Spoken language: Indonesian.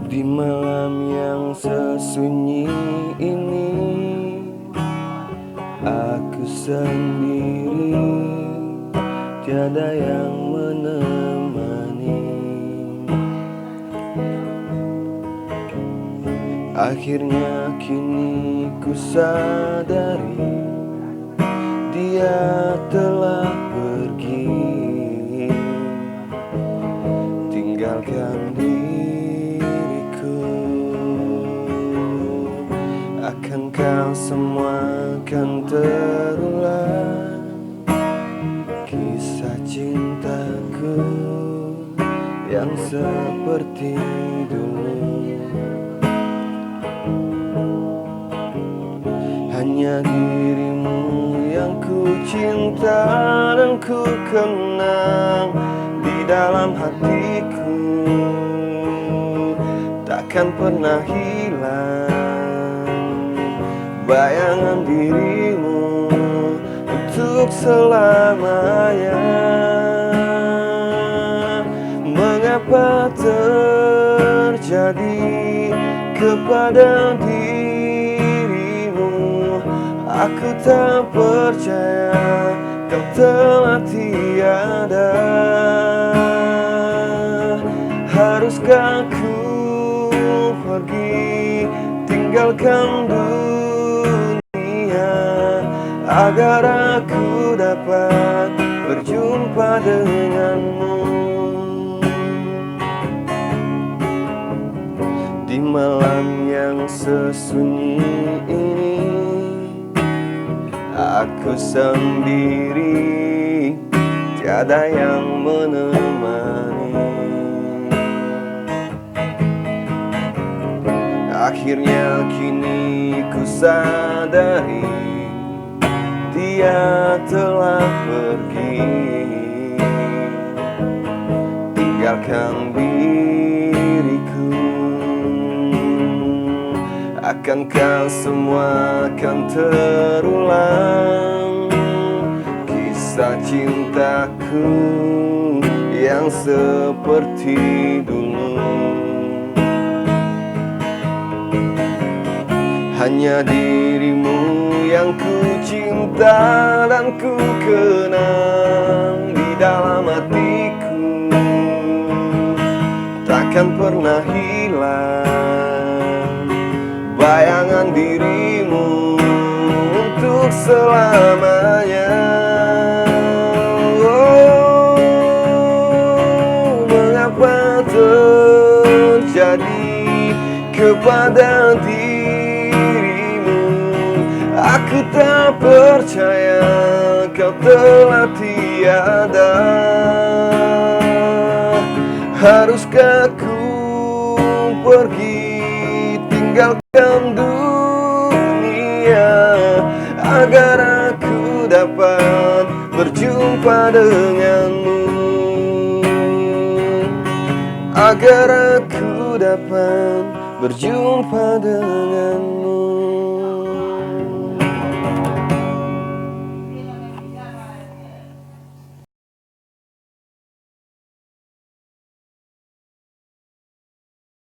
Di malam yang sesunyi ini, aku sendiri, tiada yang menemani. Akhirnya kini ku sadari, dia telah pergi, tinggalkan diriku. Akankah semua akan terulang, kisah cintaku yang seperti dulu? Hanya dirimu yang ku cinta dan ku kenang di dalam hatiku, takkan pernah hilang bayangan dirimu untuk selamanya. Mengapa terjadi kepada dirimu? Aku tak percaya kau telah tiada. Haruskah ku pergi tinggalkan dunia agar aku dapat berjumpa denganmu? Di malam yang sesunyi ini, aku sendiri, tiada yang menemani. Akhirnya kini ku sadari, dia telah pergi, tinggalkan diriku. Akankah semua akan terulang, kisah cintaku yang seperti dulu? Hanya dirimu yang ku cinta dan ku kenang di dalam hatiku, takkan pernah hilang bayangan dirimu untuk selamanya. Oh, mengapa terjadi kepada dirimu? Aku tak percaya kau telah tiada. Haruskah ku pergi tinggalkan dunia agar aku dapat berjumpa denganmu? Agar aku dapat berjumpa denganmu.